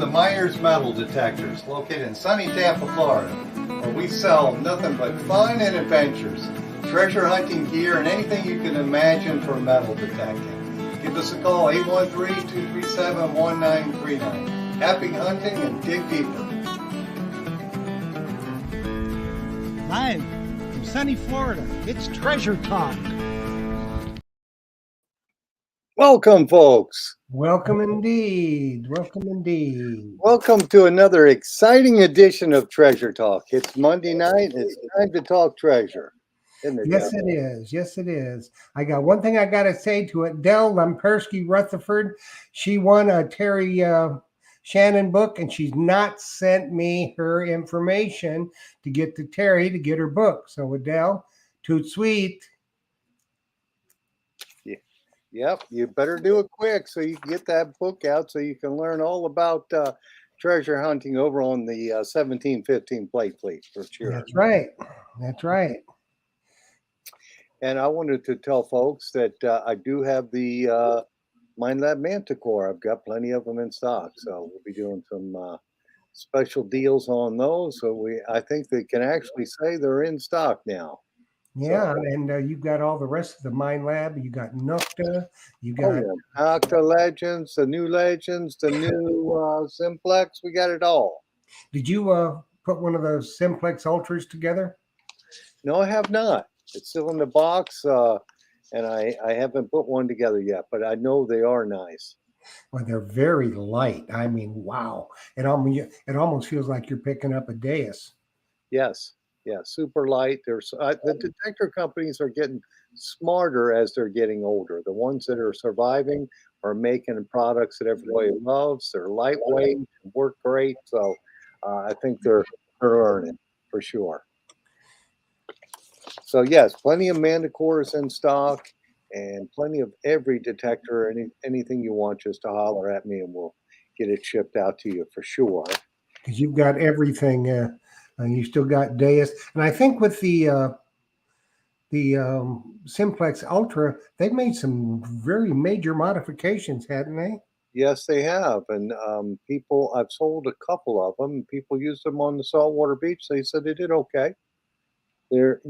to Myers Metal Detectors, located in sunny Tampa, Florida, where we sell nothing but fun and adventures, treasure hunting gear, and anything you can imagine for metal detecting. Give us a call, 813-237-1939. Happy hunting and dig deeper. Live from sunny Florida, it's Treasure Talk. Welcome, folks. Welcome indeed. Welcome indeed. Welcome to another exciting edition of Treasure Talk. It's Monday night. It's time to talk treasure. Isn't it, Yes, Dell? it is. Yes, it is. I got one thing I got to say to it. Dell Lempersky Rutherford, she won a Terry Shannon book, and she's not sent me her information to get to Terry to get her book. So, Adele, toot sweet. Yep, you better do it quick so you can get that book out so you can learn all about treasure hunting over on the 1715 plate fleet for sure. That's right. That's right. And I wanted to tell folks that I do have the Mind Lab Manticore. I've got plenty of them in stock, so we'll be doing some special deals on those. So I think they can actually say they're in stock now. Yeah, and you've got all the rest of the Mind Lab. You got Nukta. You got Octa Legends, the new Legends, the new Simplex. We got it all. Did you put one of those Simplex Ultras together? No, I have not. It's still in the box, and I haven't put one together yet. But I know they are nice. Well, they're very light. I mean, wow! It almost feels like you're picking up a Deus. Yes. Yeah, super light. There's the detector companies are getting smarter as they're getting older. The ones that are surviving are making products that everybody loves. They're lightweight, work great. So I think they're earning for sure. So yes, plenty of Manticores in stock and plenty of every detector. Anything you want, just to holler at me and we'll get it shipped out to you for sure. Because you've got everything. And you still got Deus, and I think with the Simplex Ultra, they've made some very major modifications, hadn't they? Yes, they have, and people. I've sold a couple of them. People used them on the saltwater beach. They said they did okay. They're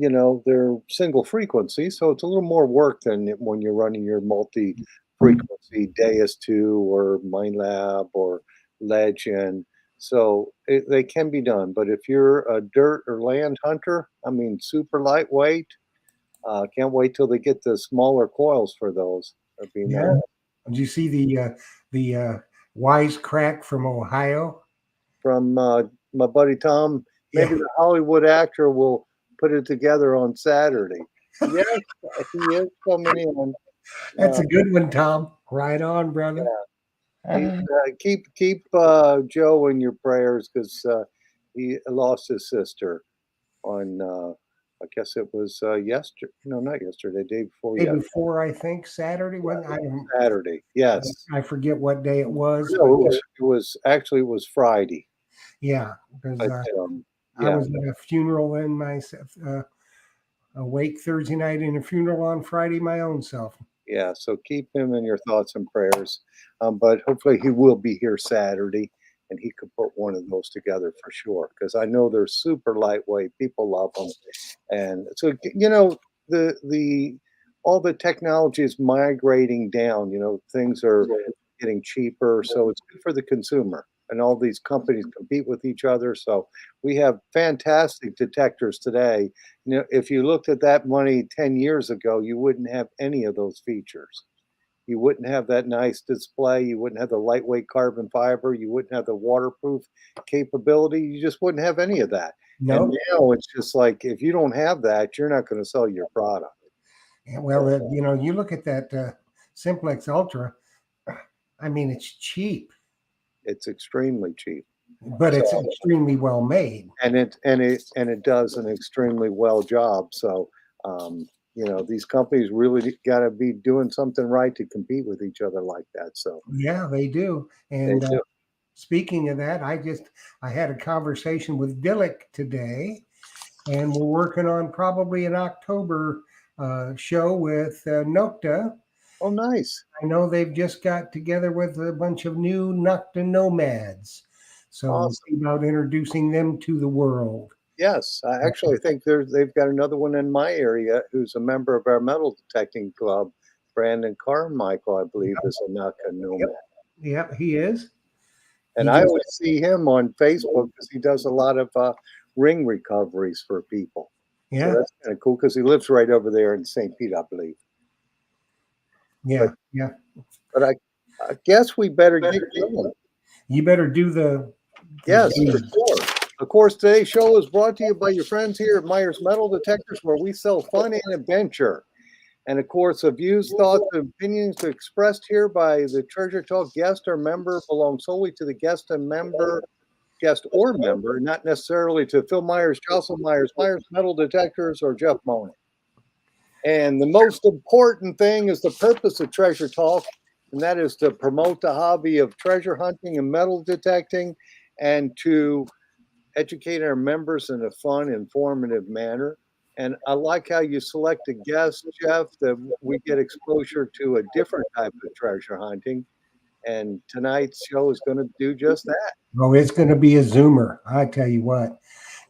single frequency, so it's a little more work than when you're running your multi-frequency Deus 2 or Mind Lab or Legend. So they can be done, but if you're a dirt or land hunter, I mean, super lightweight. Can't wait till they get the smaller coils for those. Yeah. Did you see the wisecrack from Ohio? From my buddy Tom. Maybe the Hollywood actor will put it together on Saturday. Yes, he is coming in. That's a good one, Tom. Right on, brother. Yeah. Keep Joe in your prayers because he lost his sister on I guess it was yesterday. No, not yesterday. Day before. Day before, I think Saturday. Saturday. Yes. I forget what day it was. No, it was actually Friday. Yeah, because I was at a funeral in myself. Awake Thursday night and a funeral on Friday my own self. Yeah, so keep him in your thoughts and prayers. But hopefully he will be here Saturday and he could put one of those together for sure. Because I know they're super lightweight. People love them. And so, the all the technology is migrating down. Things are getting cheaper. So it's good for the consumer. And all these companies compete with each other. So we have fantastic detectors today. If you looked at that money 10 years ago, you wouldn't have any of those features. You wouldn't have that nice display. You wouldn't have the lightweight carbon fiber. You wouldn't have the waterproof capability. You just wouldn't have any of that. No. And now it's just like, if you don't have that, you're not going to sell your product. Well, you look at that Simplex Ultra. I mean, it's cheap. It's extremely cheap, but it's extremely well made, and it does an extremely well job. So these companies really got to be doing something right to compete with each other like that. So yeah, they do. And speaking of that, I had a conversation with Dillick today, and we're working on probably an October show with Nokta. Oh, nice. I know they've just got together with a bunch of new Nocta nomads. So we'll Awesome. see about introducing them to the world. Yes, I actually think they've got another one in my area who's a member of our metal detecting club. Brandon Carmichael, I believe, is a Naka Yep. nomad. Yep, he is. And He I just always see him on Facebook because he does a lot of ring recoveries for people. So yeah, that's kind of cool because he lives right over there in St. Pete, I believe. But yeah, yeah. but I guess we better get going. You better do Yes, for the sure. Of course, today's show is brought to you by your friends here at Myers Metal Detectors, where we sell fun and adventure. And of course, the views, thoughts, and opinions expressed here by the Treasure Talk guest or member belong solely to the guest or member, not necessarily to Phil Myers, Jocelyn Myers, Myers Metal Detectors, or Jeff Monin. And the most important thing is the purpose of Treasure Talk, and that is to promote the hobby of treasure hunting and metal detecting and to educate our members in a fun, informative manner. And I like how you select a guest, Jeff, that we get exposure to a different type of treasure hunting. And tonight's show is going to do just that. oh, it's going to be a zoomer. I tell you what,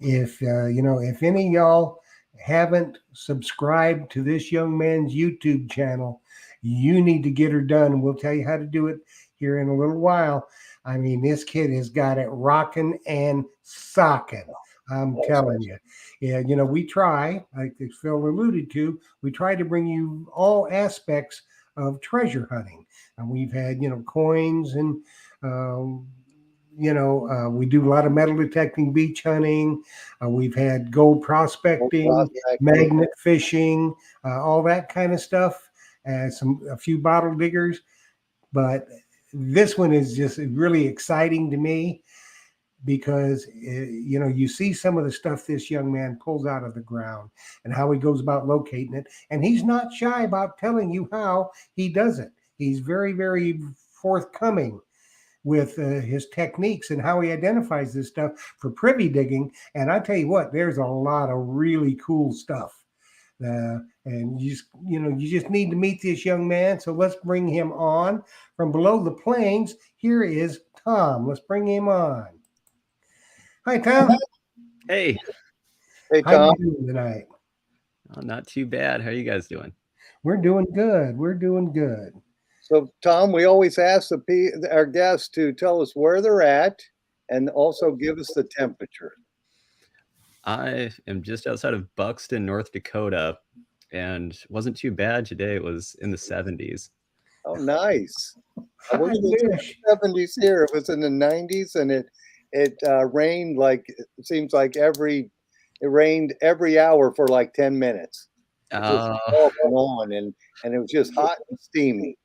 if if any of y'all haven't subscribed to this young man's YouTube channel, you need to get her done. We'll tell you how to do it here in a little while. I mean, this kid has got it rocking and socking. I'm telling you. Yeah, we try, like Phil alluded to, we try to bring you all aspects of treasure hunting. And we've had, coins and um, we do a lot of metal detecting, beach hunting. We've had gold Gold prospecting, prospecting. magnet fishing, all that kind of stuff. A few bottle diggers, but this one is just really exciting to me because you see some of the stuff this young man pulls out of the ground and how he goes about locating it, and he's not shy about telling you how he does it. He's very, very forthcoming with his techniques and how he identifies this stuff for privy digging. And I tell you what, there's a lot of really cool stuff. And you just need to meet this young man. So let's bring him on from below the plains. Here is Tom. Let's bring him on. Hi, Tom. Hey, Hey, How you Tom. doing tonight? not too bad. How are you guys doing? We're doing good. We're doing good. So, Tom, we always ask our guests to tell us where they're at and also give us the temperature. I am just outside of Buxton, North Dakota, and it wasn't too bad today. It was in the 70s. Oh, nice. I I wish it was in wish. the 70s here. It was in the 90s, and it rained like it seems like it rained every hour for like 10 minutes. It just Uh, off and on, and it was just hot and steamy.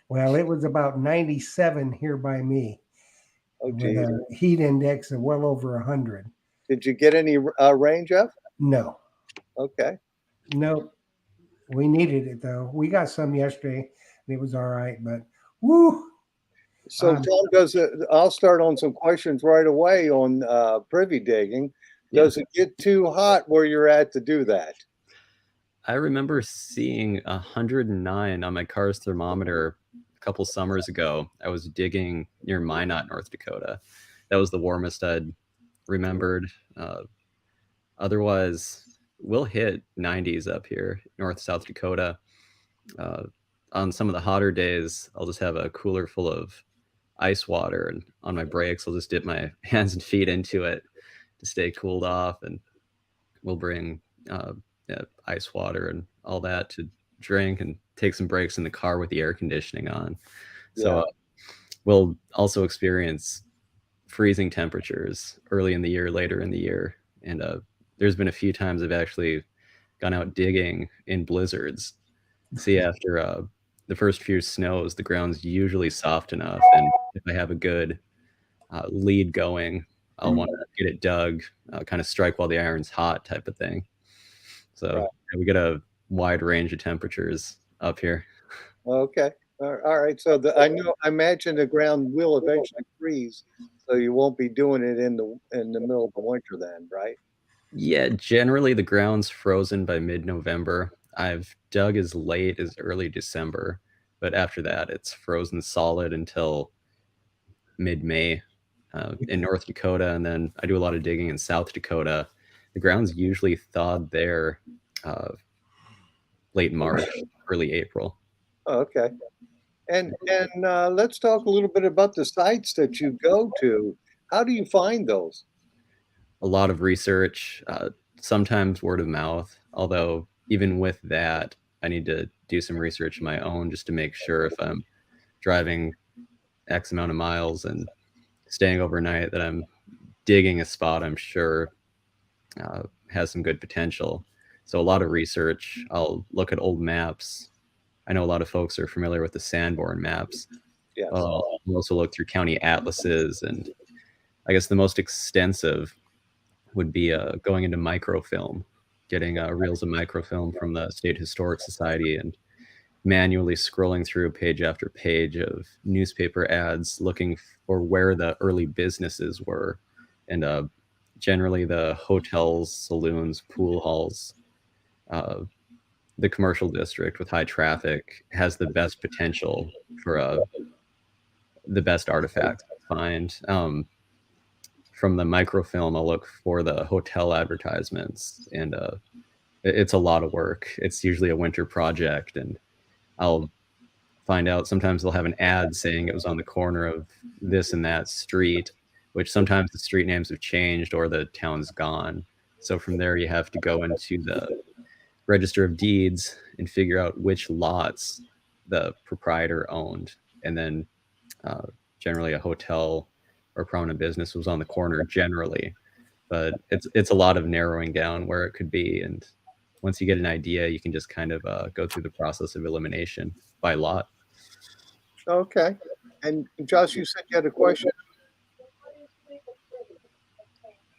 Well, it was about 97 here by me Oh, with geez. a heat index of well over 100. Did you get any rain, Jeff? No, Okay. no, we needed it though. We got some yesterday and it was all right, but woo, So, um, Tom, I'll start on some questions right away on privy digging. yeah. Does it get too hot where you're at to do that? I remember seeing 109 on my car's thermometer a couple summers ago. I was digging near Minot, North Dakota. That was the warmest I'd remembered. Otherwise, we'll hit 90s up here, North South Dakota. Uh, on some of the hotter days, I'll just have a cooler full of ice water, and on my brakes, I'll just dip my hands and feet into it to stay cooled off. And we'll bring yeah, ice water and all that to drink and take some breaks in the car with the air conditioning on. So Yeah. we'll also experience freezing temperatures early in the year, later in the year. And there's been a few times I've actually gone out digging in blizzards. See, after the first few snows, the ground's usually soft enough, and if I have a good lead going, I'll want to get it dug, kind of strike while the iron's hot type of thing. So Right. yeah, we get a wide range of temperatures up here. Okay. All right. So I imagine the ground will eventually freeze, so you won't be doing it in the middle of the winter then, right? Yeah, generally the ground's frozen by mid-November. I've dug as late as early December. but after that, it's frozen solid until mid-May in North Dakota, and then I do a lot of digging in South Dakota. The ground's usually thawed there late March, early April. Oh, okay. And let's talk a little bit about the sites that you go to. How do you find those? A lot of research, sometimes word of mouth, although even with that, I need to do some research of my own just to make sure if I'm driving X amount of miles and staying overnight that I'm digging a spot I'm sure has some good potential. So a lot of research. I'll look at old maps. I know a lot of folks are familiar with the Sanborn maps. Yes. I'll also look through county atlases, and I guess the most extensive would be going into microfilm, getting reels of microfilm from the State Historic Society and manually scrolling through page after page of newspaper ads looking for where the early businesses were, and generally the hotels, saloons, pool halls. The commercial district with high traffic has the best potential for the best artifacts to find. From the microfilm, I'll look for the hotel advertisements, and it's a lot of work. It's usually a winter project, and I'll find out sometimes they'll have an ad saying it was on the corner of this and that street, which sometimes the street names have changed or the town's gone. So from there, you have to go into the Register of Deeds and figure out which lots the proprietor owned. And then generally a hotel or prominent business was on the corner generally. But it's a lot of narrowing down where it could be. And once you get an idea, you can just kind of go through the process of elimination by lot. Okay. And Josh, you said you had a question?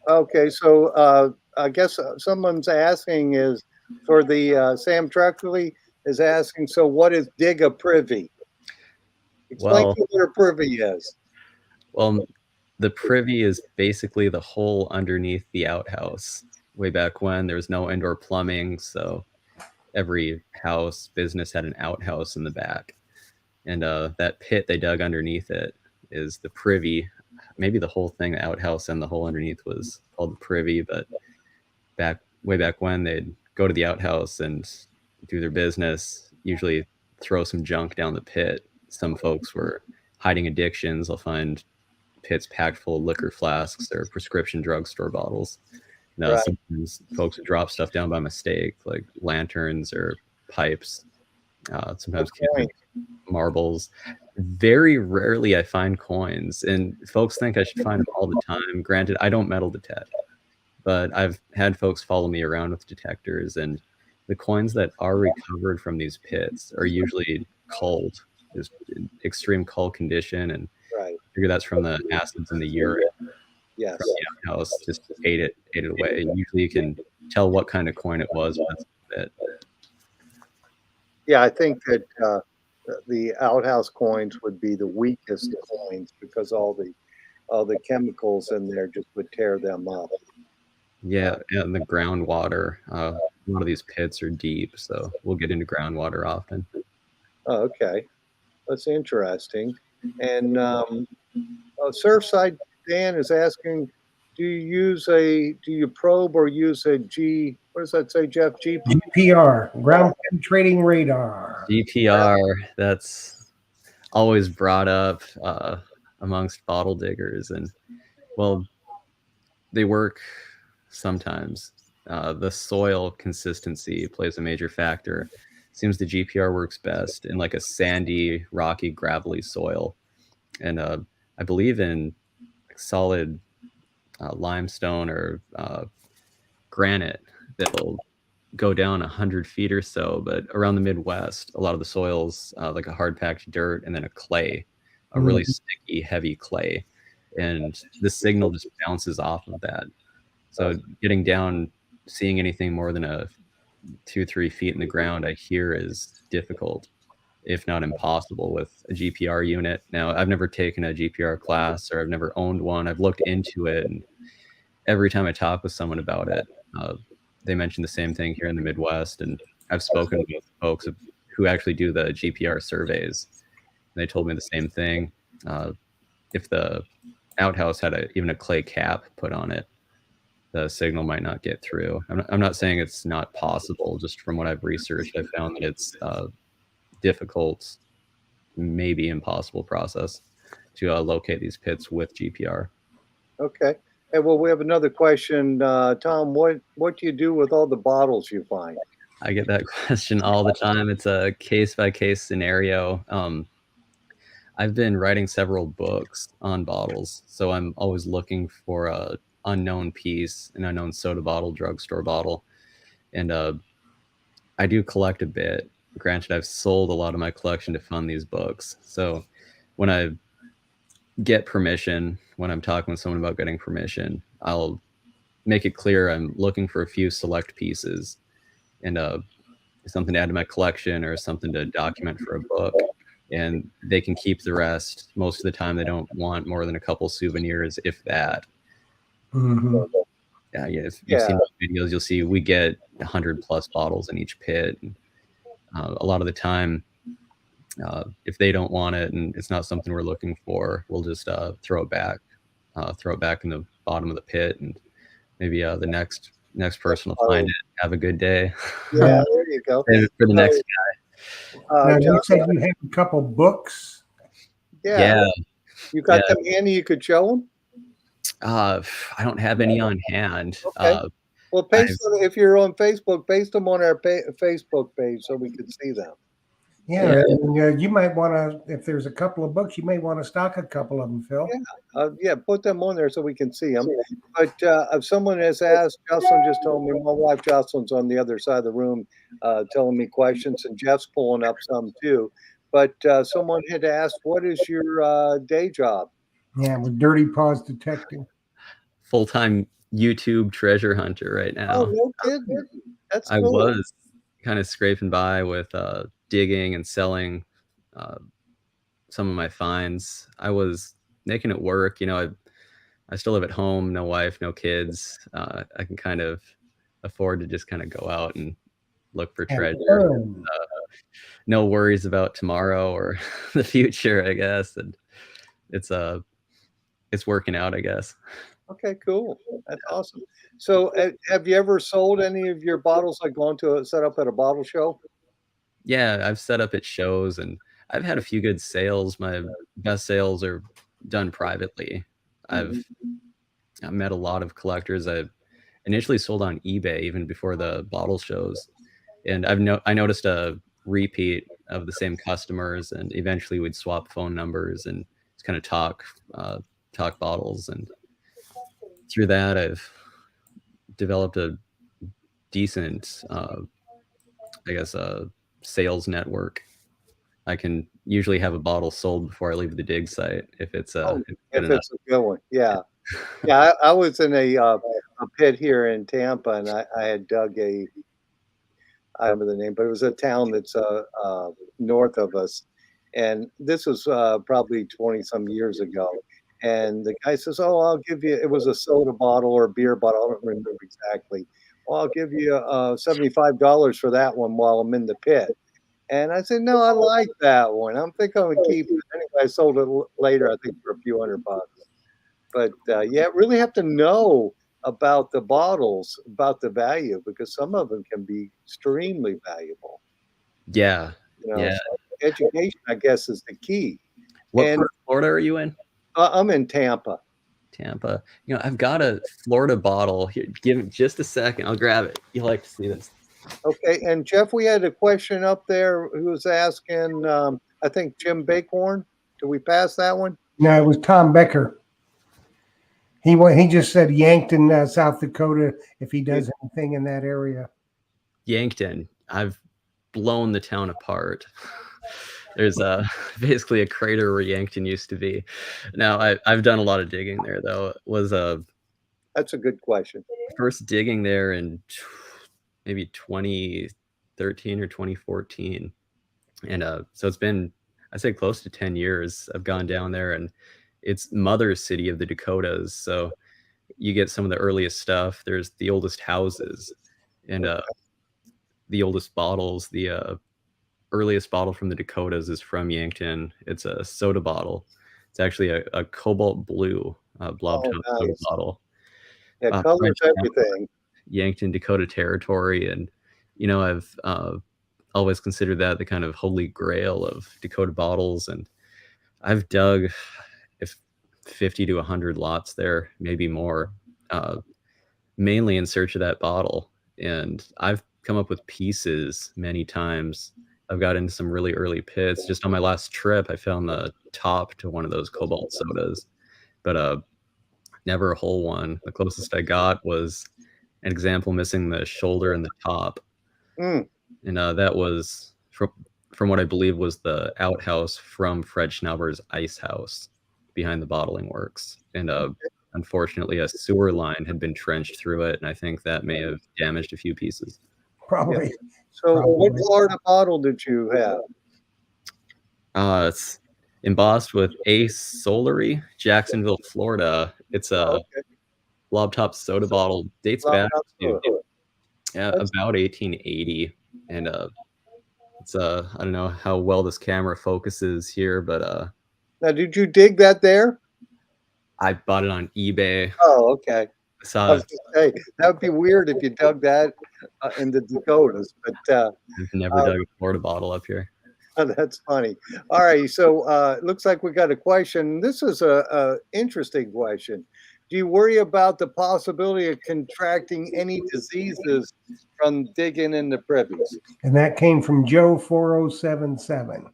Okay, so I guess someone's asking is for the Sam Truckley is asking, so what is dig a privy? Explain to what a privy is. Well, the privy is basically the hole underneath the outhouse. Way back when there was no indoor plumbing, so every house business had an outhouse in the back, and that pit they dug underneath it is the privy. Maybe the whole thing, the outhouse and the hole underneath, was called the privy, but way back when, they'd go to the outhouse and do their business, usually throw some junk down the pit. Some folks were hiding addictions. I'll find pits packed full of liquor flasks or prescription drugstore bottles. Now, right. Sometimes folks would drop stuff down by mistake, like lanterns or pipes. Sometimes marbles. Very rarely I find coins, and folks think I should find them all the time. Granted, I don't metal detect, but I've had folks follow me around with detectors, and the coins that are recovered from these pits are usually culled, just in extreme cull condition, and I figure that's from the acids in the urine. Yes. From the outhouse just ate it away. Usually you can tell what kind of coin it was with it. Yeah, I think that the outhouse coins would be the weakest coins because all the chemicals in there just would tear them up. Yeah, and the groundwater. A lot of these pits are deep, so we'll get into groundwater often. Oh, okay, that's interesting. And Surfside Dan is asking, do you probe or use a G? What does that say, Jeff? GPR, ground penetrating radar. GPR, that's always brought up amongst bottle diggers, and well, they work sometimes. The soil consistency plays a major factor. Seems the GPR works best in like a sandy, rocky, gravelly soil, and I believe in solid limestone or granite that'll go down 100 feet or so. But around the Midwest, a lot of the soils like a hard packed dirt and then a clay, a really sticky, heavy clay, and the signal just bounces off of that. So getting down, seeing anything more than 2-3 feet in the ground, I hear is difficult, if not impossible, with a GPR unit. Now, I've never taken a GPR class, or I've never owned one. I've looked into it, and every time I talk with someone about it, they mention the same thing here in the Midwest. And I've spoken with folks who actually do the GPR surveys. They told me the same thing. If the outhouse had even a clay cap put on it, the signal might not get through. I'm not saying it's not possible. Just from what I've researched, I found that it's difficult, maybe impossible process to locate these pits with GPR. Okay. And well, we have another question. Tom, what do you do with all the bottles you find? I get that question all the time. It's a case-by-case scenario. I've been writing several books on bottles, so I'm always looking for a unknown piece, an unknown soda bottle, drugstore bottle, and I do collect a bit. Granted, I've sold a lot of my collection to fund these books. So when I get permission, when I'm talking with someone about getting permission, I'll make it clear I'm looking for a few select pieces and something to add to my collection or something to document for a book. And they can keep the rest. Most of the time, they don't want more than a couple souvenirs, if that. Mm-hmm. Yeah, if you've seen the videos, you'll see we get 100+ bottles in each pit. And, a lot of the time, if they don't want it and it's not something we're looking for, we'll just throw it back in the bottom of the pit, and maybe the next person will find it. Have a good day. Yeah, there you go. Save it for the next guy. Now, you said you have a couple books. Yeah. You got them handy? You could show them. I don't have any on hand. Okay. Well, paste them, if you're on Facebook, paste them on our Facebook page so we can see them. Yeah, and, you might want to, if there's a couple of books, you may want to stock a couple of them, Phil. Yeah, put them on there so we can see them. But if someone has asked, Jocelyn just told me, my wife Jocelyn's on the other side of the room telling me questions, and Jeff's pulling up some too. But someone had asked, what is your day job? Yeah, with Dirty Paws Detecting. Full-time YouTube treasure hunter right now. Oh, no kidding. That's cool. I was kind of scraping by with digging and selling some of my finds. I was making it work. I still live at home, no wife, no kids. I can kind of afford to just kind of go out and look for treasure. No worries about tomorrow or the future, I guess. And it's working out, I guess. Okay, cool. That's awesome. So have you ever sold any of your bottles, like gone to set up at a bottle show? Yeah, I've set up at shows and I've had a few good sales. My best sales are done privately. I've met a lot of collectors. I initially sold on eBay even before the bottle shows. And I noticed a repeat of the same customers, and eventually we'd swap phone numbers and just kind of talk bottles. And through that, I've developed a decent, I guess, sales network. I can usually have a bottle sold before I leave the dig site if it's if it's a good one. Yeah. Yeah, I was in a pit here in Tampa, and I had dug I remember the name, but it was a town that's north of us. And this was probably 20 some years ago. And the guy says, "Oh, I'll give you," it was a soda bottle or a beer bottle. I don't remember exactly. "Well, I'll give you $75 for that one while I'm in the pit." And I said, "No, I like that one. I'm thinking I'm going to keep it." Anyway, I sold it later, I think for a few $100. But yeah, really have to know about the bottles, about the value, because some of them can be extremely valuable. Yeah. So education, I guess, is the key. What part of Florida are you in? I'm in Tampa. Tampa. I've got a Florida bottle here. Give me just a second. I'll grab it. You'll like to see this. Okay. And Jeff, we had a question up there who was asking, I think Jim Bakehorn. Did we pass that one? No, it was Tom Becker. He just said Yankton, South Dakota, if he does anything in that area. Yankton. I've blown the town apart. There's basically a crater where Yankton used to be. Now I've done a lot of digging there though. It was that's a good question. First digging there in maybe 2013 or 2014, and so it's been, I say, close to 10 years. I've gone down there, and it's mother city of the Dakotas. So you get some of the earliest stuff. There's the oldest houses and the oldest bottles. The earliest bottle from the Dakotas is from Yankton. It's a soda bottle. It's actually a cobalt blue blob Oh, top soda nice. bottle. Yeah, French color's Town, everything. Yankton, Dakota Territory, and I've always considered that the kind of holy grail of Dakota bottles, and I've dug if 50 to 100 lots there, maybe more, mainly in search of that bottle. And I've come up with pieces many times. I've got into some really early pits. Just on my last trip, I found the top to one of those cobalt sodas, but never a whole one. The closest I got was an example missing the shoulder and the top. Mm. And that was from what I believe was the outhouse from Fred Schnauber's ice house behind the bottling works. And unfortunately, a sewer line had been trenched through it, and I think that may have damaged a few pieces. Probably. So what Probably. Florida bottle did you have? It's embossed with Ace Solery, Jacksonville, Florida. It's a Okay. blob top soda bottle. Dates Blob back top to soda. That's- about 1880, and it's I don't know how well this camera focuses here, but Now, did you dig that there? I bought it on eBay. Oh, okay. I I saw was gonna say, that would be weird if you dug that in the Dakotas, but I've never dug a Florida bottle up here. that's funny. All right, so it looks like we got a question. This is a interesting question. Do you worry about the possibility of contracting any diseases from digging in the privies? And that came from Joe 4077.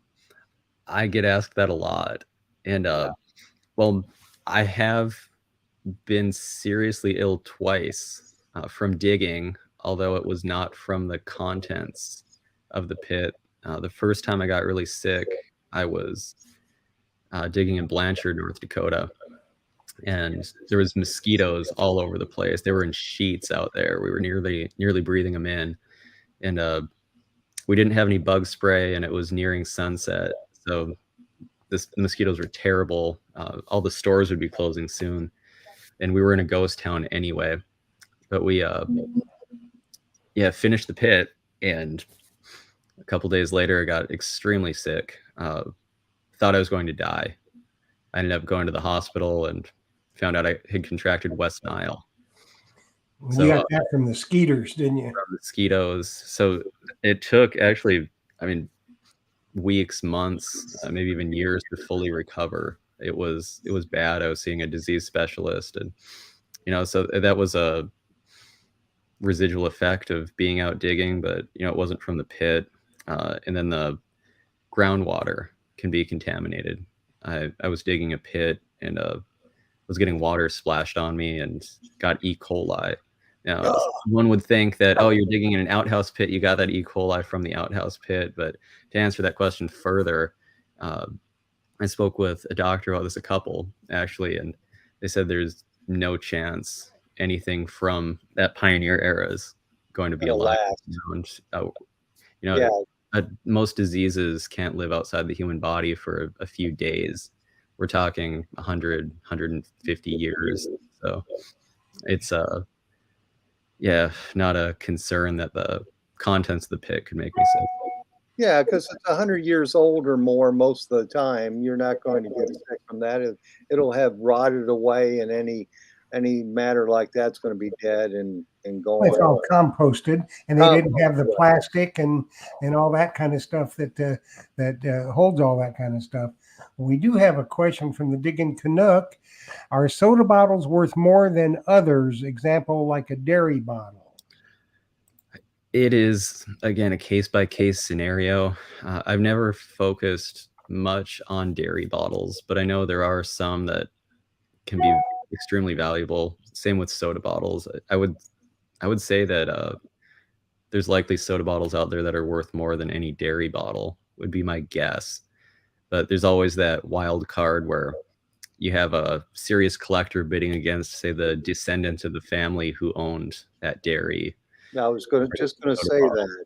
I get asked that a lot, and well, I have been seriously ill twice from digging, although it was not from the contents of the pit. The first time I got really sick, I was digging in Blanchard, North Dakota, and there was mosquitoes all over the place. They were in sheets out there. We were nearly breathing them in, and we didn't have any bug spray, and it was nearing sunset, so the mosquitoes were terrible. All the stores would be closing soon, and we were in a ghost town anyway. But we finished the pit, and a couple days later I got extremely sick. Thought I was going to die. I ended up going to the hospital and found out I had contracted West Nile. You got that from the skeeters, didn't you? From mosquitoes. So it took actually, I mean, weeks, months, maybe even years to fully recover. It was bad. I was seeing a disease specialist, and so that was a residual effect of being out digging, but it wasn't from the pit. And then the groundwater can be contaminated. I was digging a pit and was getting water splashed on me and got E. coli. Now, one would think that, oh, you're digging in an outhouse pit, you got that E. coli from the outhouse pit. But to answer that question further, I spoke with a doctor about this, a couple actually, and they said there's no chance anything from that pioneer era is going to be alive. Most diseases can't live outside the human body for a few days. We're talking 100, 150 years. So it's not a concern that the contents of the pit could make me sick. Yeah, because it's 100 years old or more most of the time. You're not going to get sick from that. It'll have rotted away, and any matter like that's going to be dead and gone. It's all composted, and they didn't have the plastic and all that kind of stuff that holds all that kind of stuff. We do have a question from the Diggin' Canuck. Are soda bottles worth more than others? Example, like a dairy bottle. It is, again, a case-by-case scenario. I've never focused much on dairy bottles, but I know there are some that can be extremely valuable. Same with soda bottles. I would say that there's likely soda bottles out there that are worth more than any dairy bottle, would be my guess. But there's always that wild card where you have a serious collector bidding against, say, the descendants of the family who owned that dairy. I was just going to say that.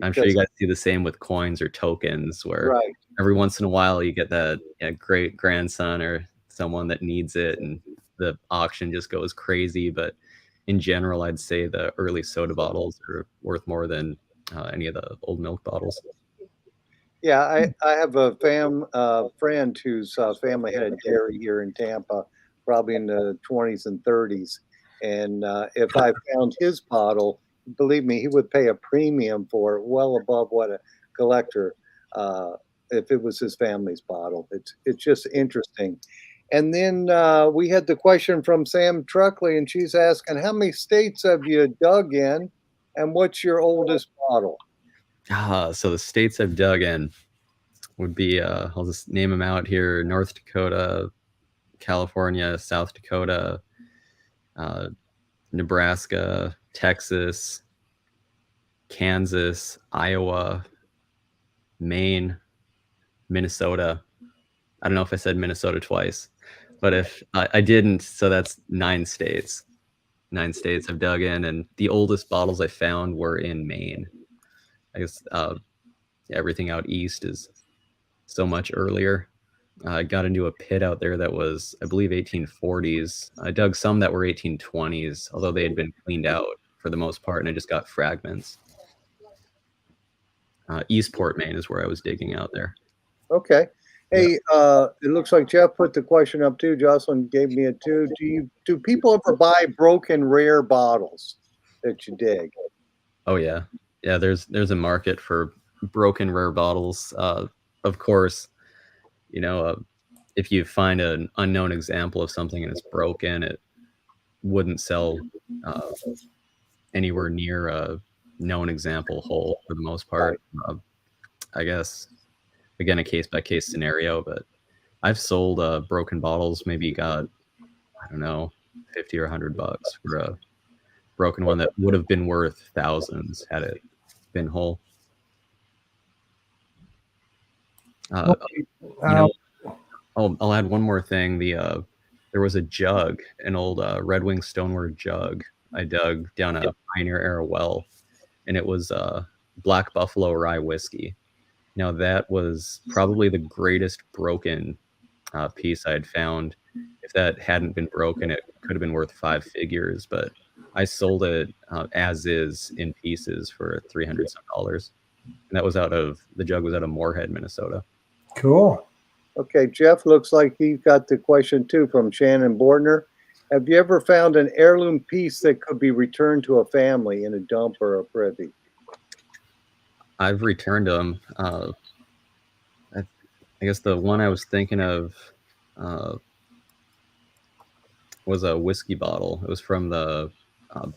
I'm sure you guys see the same with coins or tokens, where every once in a while you get that great grandson or someone that needs it, and the auction just goes crazy. But in general, I'd say the early soda bottles are worth more than any of the old milk bottles. Yeah, I have a friend whose family had a dairy here in Tampa, probably in the 20s and 30s. And if I found his bottle, believe me, he would pay a premium for it, well above what a collector, uh, if it was his family's bottle. It's just interesting. And then we had the question from Sam Truckley, and she's asking, how many states have you dug in, and what's your oldest bottle? So the states I've dug in would be, I'll just name them out here: North Dakota, California, South Dakota, uh, Nebraska, Texas, Kansas, Iowa, Maine, Minnesota. I don't know if I said Minnesota twice, but if I didn't, so that's 9 states. 9 states I've dug in, and the oldest bottles I found were in Maine. I guess everything out east is so much earlier. I got into a pit out there that was, I believe, 1840s. I dug some that were 1820s, although they had been cleaned out for the most part, and I just got fragments. Eastport, Maine is where I was digging out there. Okay. Hey, it looks like Jeff put the question up too. Jocelyn gave me it too. Do people ever buy broken rare bottles that you dig? Oh yeah, yeah. There's a market for broken rare bottles. Of course, you know, if you find an unknown example of something and it's broken, it wouldn't sell anywhere near a known example whole for the most part. I guess, again, a case by case scenario, but I've sold broken bottles, maybe got, I don't know, 50 or $100 for a broken one that would have been worth thousands had it been whole. I'll add one more thing. There was a jug, an old Red Wing stoneware jug I dug down a Pioneer era well, and it was Black Buffalo rye whiskey. Now that was probably the greatest broken piece I had found. If that hadn't been broken, it could have been worth 5 figures, but I sold it as is in pieces for $300 some. And that was the jug was out of Moorhead, Minnesota. Cool. Okay, Jeff looks like he got the question too from Shannon Bortner. Have you ever found an heirloom piece that could be returned to a family in a dump or a privy? I've returned them. I guess the one I was thinking of was a whiskey bottle. It was from the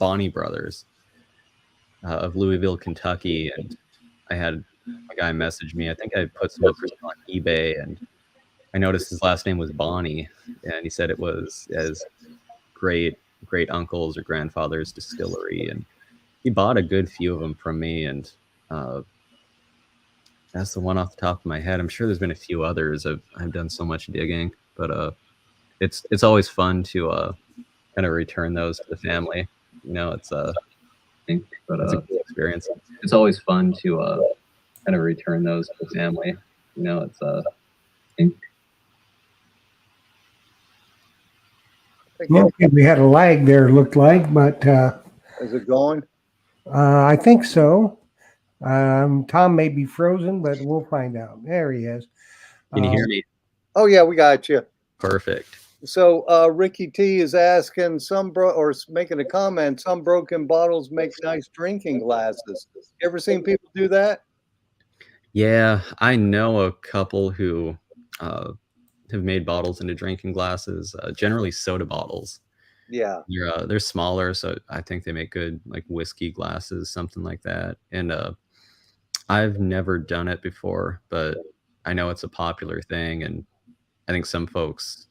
Bonney brothers of Louisville, Kentucky, and I had a guy message me. I think I put some up for sale on eBay, and I noticed his last name was Bonney, and he said it was as great uncle's or grandfather's distillery, and he bought a good few of them from me, and that's the one off the top of my head. I'm sure there's been a few others. I've done so much digging, but it's always fun to kind of return those to the family. You know, it's a cool experience. It's always fun to kind of return those to the family. You know, it's Well, we had a lag there, looked like, but Is it going? I think so. Tom may be frozen, but we'll find out. There he is. Can you hear me? Oh yeah, we got you. Perfect. So Ricky T is asking or making a comment. Some broken bottles make nice drinking glasses. You ever seen people do that? Yeah, I know a couple who have made bottles into drinking glasses. Generally, soda bottles. Yeah, they're smaller, so I think they make good like whiskey glasses, something like that. And I've never done it before, but I know it's a popular thing, and I think some folks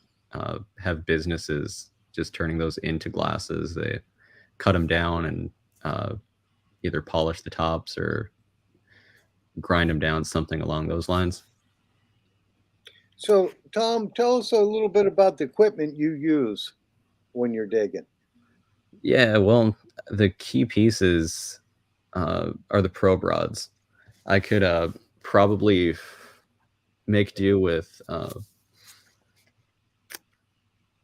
have businesses just turning those into glasses. They cut them down and either polish the tops or grind them down, something along those lines. So Tom, tell us a little bit about the equipment you use when you're digging. Yeah, well, the key pieces are the probe rods. I could probably make do with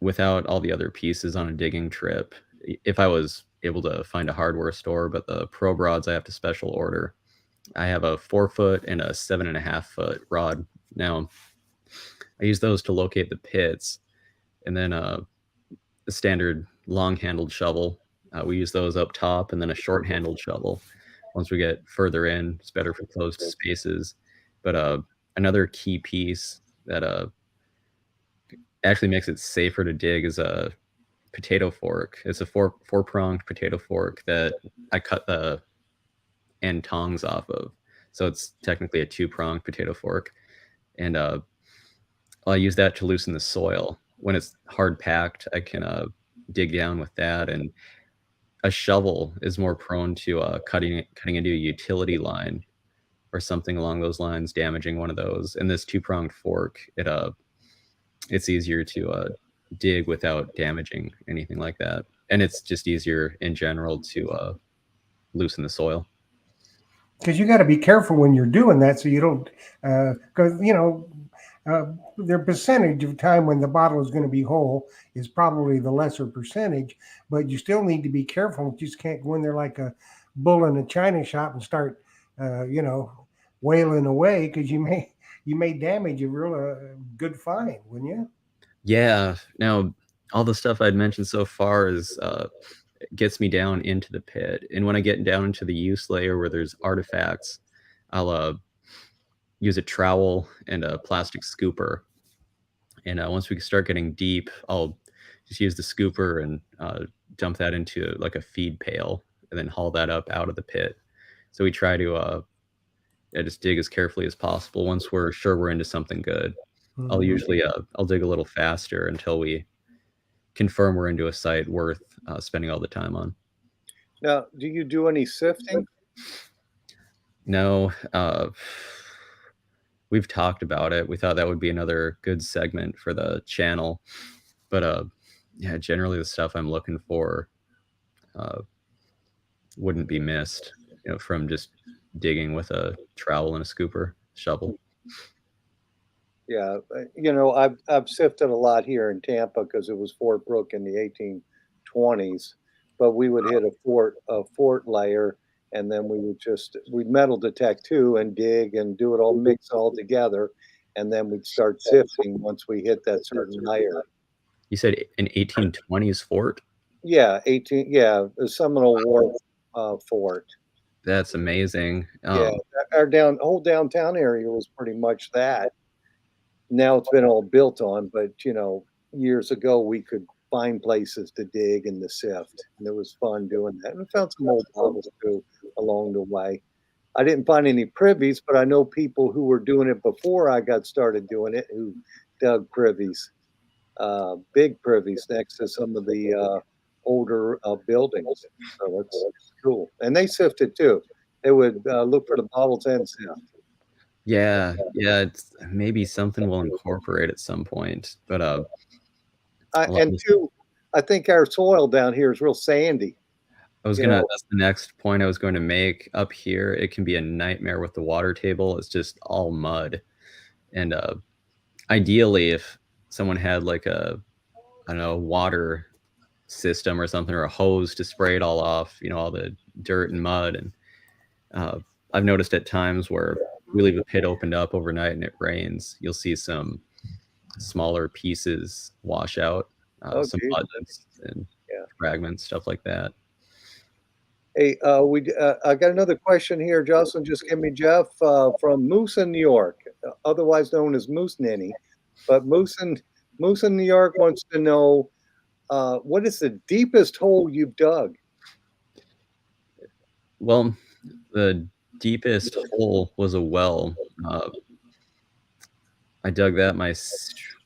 without all the other pieces on a digging trip if I was able to find a hardware store, but the probe rods I have to special order. I have a 4 foot and a 7.5 foot rod. Now, I use those to locate the pits, and then the standard long-handled shovel. We use those up top, and then a short-handled shovel. Once we get further in, it's better for closed spaces. But another key piece that actually makes it safer to dig is a potato fork. It's a four-pronged potato fork that I cut the end tongs off of. So it's technically a two-pronged potato fork. And I use that to loosen the soil. When it's hard packed, I can dig down with that. And a shovel is more prone to cutting into a utility line or something along those lines, damaging one of those. And this two-pronged fork, it's easier to dig without damaging anything like that. And it's just easier in general to loosen the soil. Because you got to be careful when you're doing that, so you don't, because their percentage of time when the bottle is going to be whole is probably the lesser percentage, but you still need to be careful. You just can't go in there like a bull in a china shop and start, wailing away, because you may damage a real good find, wouldn't you? Yeah. Now, all the stuff I'd mentioned so far is gets me down into the pit, and when I get down into the use layer where there's artifacts, I'll use a trowel and a plastic scooper. And once we start getting deep, I'll just use the scooper and dump that into like a feed pail, and then haul that up out of the pit. So we try to just dig as carefully as possible. Once we're sure we're into something good, I'll usually I'll dig a little faster until we confirm we're into a site worth spending all the time on. Now, do you do any sifting? No, we've talked about it. We thought that would be another good segment for the channel, but yeah, generally the stuff I'm looking for wouldn't be missed, from just digging with a trowel and a scooper shovel. Yeah, I've sifted a lot here in Tampa because it was Fort Brooke in the 1820s, but we would hit a fort layer, and then we'd metal detect too and dig and do it all, mix all together, and then we'd start sifting once we hit that certain layer. You said an 1820s fort? Yeah, the Seminole War fort. That's amazing. Yeah, our whole downtown area was pretty much that. Now it's been all built on, but years ago we could find places to dig and to sift, and it was fun doing that. And we found some old bottles too along the way. I didn't find any privies, but I know people who were doing it before I got started doing it who dug privies, big privies next to some of the older buildings. So it's cool, and they sifted too. They would look for the bottles and sift. Yeah, it's maybe something we'll incorporate at some point, but And two, I think our soil down here is real sandy. that's the next point I was going to make. Up here, it can be a nightmare with the water table. It's just all mud. And ideally, if someone had like I don't know, water system or something, or a hose to spray it all off, all the dirt and mud. And I've noticed at times where we leave a pit opened up overnight and it rains, you'll see some smaller pieces wash out, some buttons and fragments, stuff like that. Hey, I got another question here. Jocelyn just gave me, Jeff, from Moose in New York, otherwise known as Moose Ninny. But Moose in New York wants to know, what is the deepest hole you've dug? Well, the deepest hole was a well. I dug that my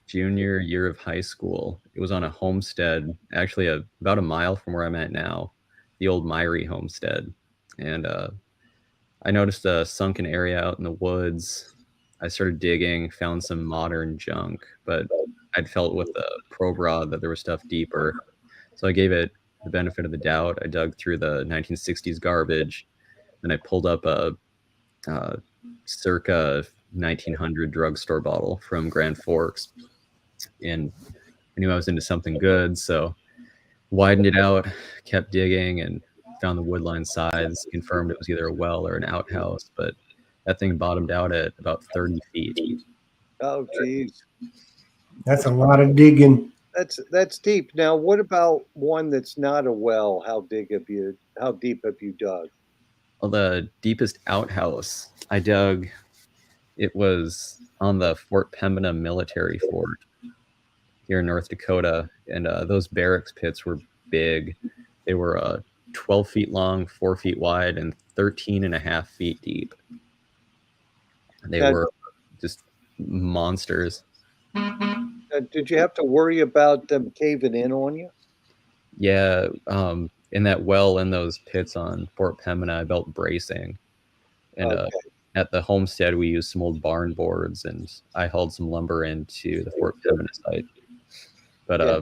junior year of high school. It was on a homestead, actually about a mile from where I'm at now, the old Myrie homestead. And I noticed a sunken area out in the woods. I started digging, found some modern junk, but I'd felt with the probe rod that there was stuff deeper. So I gave it the benefit of the doubt. I dug through the 1960s garbage. Then I pulled up a circa 1900 drugstore bottle from Grand Forks, and I knew I was into something good, so widened it out, kept digging, and found the woodline sides, confirmed it was either a well or an outhouse, but that thing bottomed out at about 30 feet. Oh, geez. That's a lot of digging. That's deep. Now, what about one that's not a well? How deep have you dug? Well, the deepest outhouse I dug, it was on the Fort Pembina military fort here in North Dakota, and those barracks pits were big. They were 12 feet long, 4 feet wide, and 13.5 feet deep. They Now, were just monsters. did you have to worry about them caving in on you? Yeah, in that well in those pits on Fort Pembina, I built bracing, and Okay. at the homestead we used some old barn boards, and I hauled some lumber into the Fort Pembina site. But Yeah.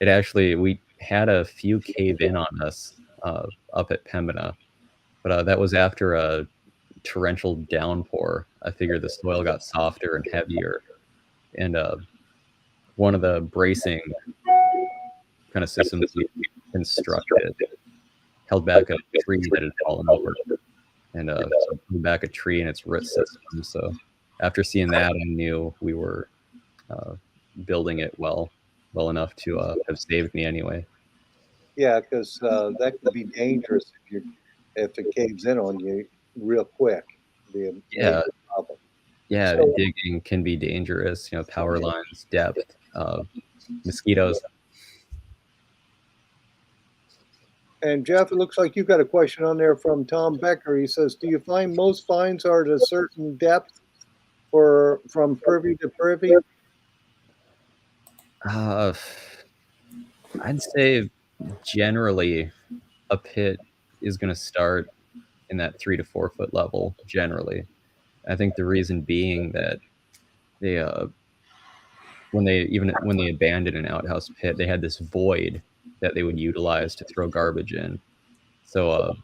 it actually, we had a few cave in on us up at Pembina, but that was after a torrential downpour. I figured the soil got softer and heavier, and one of the bracing kind of systems we constructed held back a tree that had fallen over, and so pulled back a tree in its root system. So after seeing that, I knew we were building it well enough to have saved me anyway. Yeah, because that could be dangerous if it caves in on you real quick. Be a Yeah. major problem. Yeah, So- digging can be dangerous. Power lines, depth, mosquitoes. And Jeff, it looks like you got a question on there from Tom Becker. He says, "Do you find most finds are at a certain depth from privy to privy?" I'd say generally a pit is going to start in that 3 to 4 foot level. Generally, I think the reason being that they when they abandoned an outhouse pit, they had this void that they would utilize to throw garbage in. So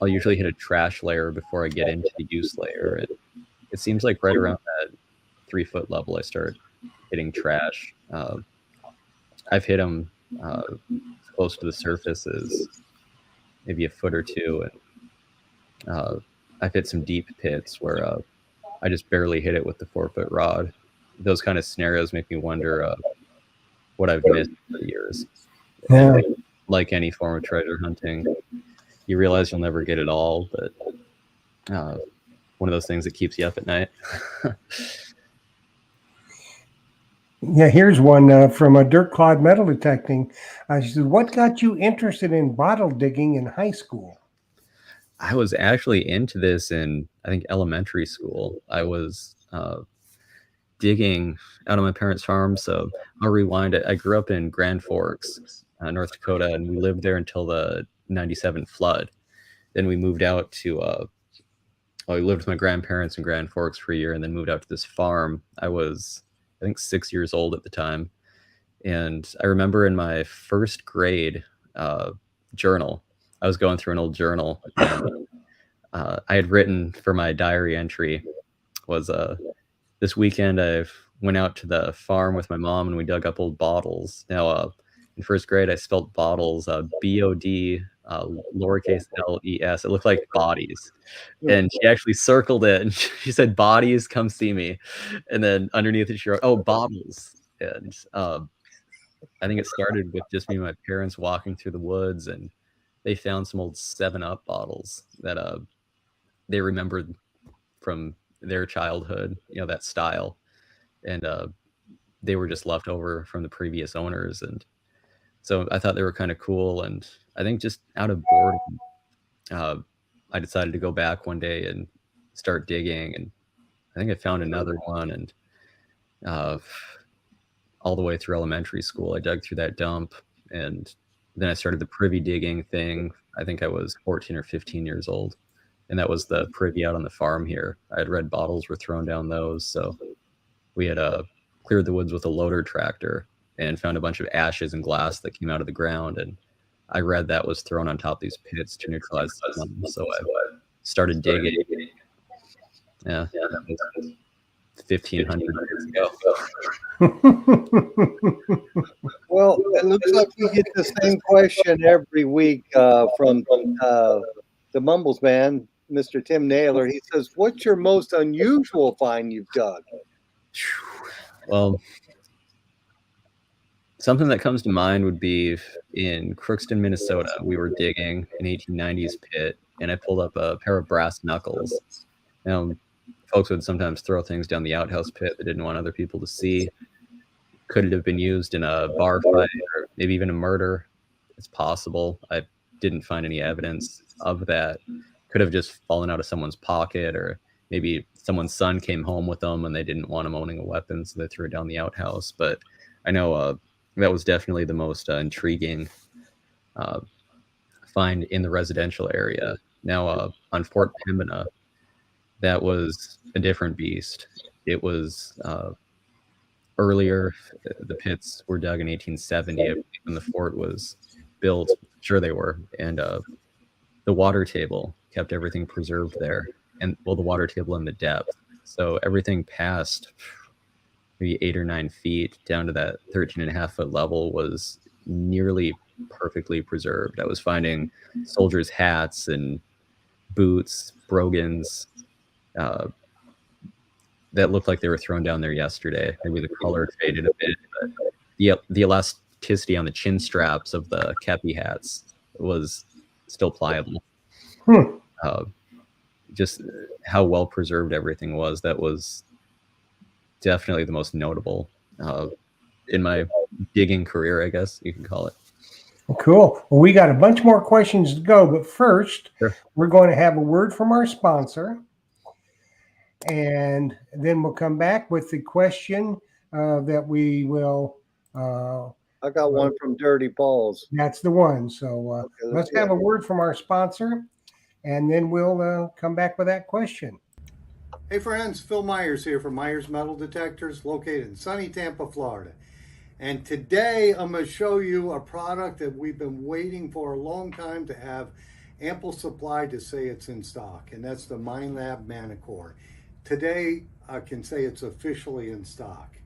I'll usually hit a trash layer before I get into the use layer. It seems like right around that 3 foot level, I start hitting trash. I've hit them close to the surface as maybe a foot or two, and I've hit some deep pits where I just barely hit it with the 4 foot rod. Those kind of scenarios make me wonder what I've missed for years. Yeah. And like any form of treasure hunting, you realize you'll never get it all, but one of those things that keeps you up at night. Yeah, here's one from a Dirt Clod Metal Detecting. She said, "What got you interested in bottle digging in high school?" I was actually into this in, I think, elementary school. I was digging out on my parents' farm. So I'll rewind it. I grew up in Grand Forks, North Dakota, and we lived there until the 97 flood. Then we moved out to, we lived with my grandparents in Grand Forks for a year and then moved out to this farm. I was, I think, 6 years old at the time. And I remember in my first grade journal, I was going through an old journal, and I had written for my diary entry was this weekend I went out to the farm with my mom and we dug up old bottles. Now, in first grade, I spelled bottles B-O-D lowercase L-E-S. It looked like bodies. And she actually circled it and she said, "Bodies, come see me." And then underneath it, she wrote, "Oh, bottles." And I think it started with just me and my parents walking through the woods, and they found some old 7-Up bottles that they remembered from their childhood, that style. And they were just left over from the previous owners. And so I thought they were kind of cool. And I think just out of boredom, I decided to go back one day and start digging. And I think I found another one. And all the way through elementary school, I dug through that dump. And then I started the privy digging thing. I think I was 14 or 15 years old. And that was the privy out on the farm here. I had read bottles were thrown down those. So we had cleared the woods with a loader tractor and found a bunch of ashes and glass that came out of the ground. And I read that was thrown on top of these pits to neutralize the smell. So I started digging. Yeah, that was 1,500 years ago. Well, it looks like we get the same question every week from the Mumbles man, Mr. Tim Naylor. He says, "What's your most unusual find you've dug?" Well, something that comes to mind would be in Crookston, Minnesota. We were digging an 1890s pit, and I pulled up a pair of brass knuckles. Now, folks would sometimes throw things down the outhouse pit they didn't want other people to see. Could it have been used in a bar fight or maybe even a murder? It's possible. I didn't find any evidence of that. Could have just fallen out of someone's pocket, or maybe someone's son came home with them and they didn't want him owning a weapon, so they threw it down the outhouse. But I know that was definitely the most intriguing find in the residential area. Now, on Fort Pembina, that was a different beast. It was earlier. The pits were dug in 1870 when the fort was built. Sure, they were. And the water table kept everything preserved there. And well, the water table and the depth. So everything past maybe 8 or 9 feet down to that 13.5-foot level was nearly perfectly preserved. I was finding soldiers' hats and boots, brogans, that looked like they were thrown down there yesterday. Maybe the color faded a bit, but the elasticity on the chin straps of the kepi hats was still pliable. Just how well preserved everything was. That was definitely the most notable in my digging career, I guess you can call it. Cool. Well, we got a bunch more questions to go, but first, Sure. We're going to have a word from our sponsor, and then we'll come back with the question that we will. I got one from Dirty Balls. That's the one. So Okay, let's have a word from our sponsor, and then we'll come back with that question. Hey friends, Phil Myers here from Myers Metal Detectors, located in sunny Tampa, Florida. And today I'm going to show you a product that we've been waiting for a long time to have ample supply to say it's in stock, and that's the MindLab Manicore. Today I can say it's officially in stock.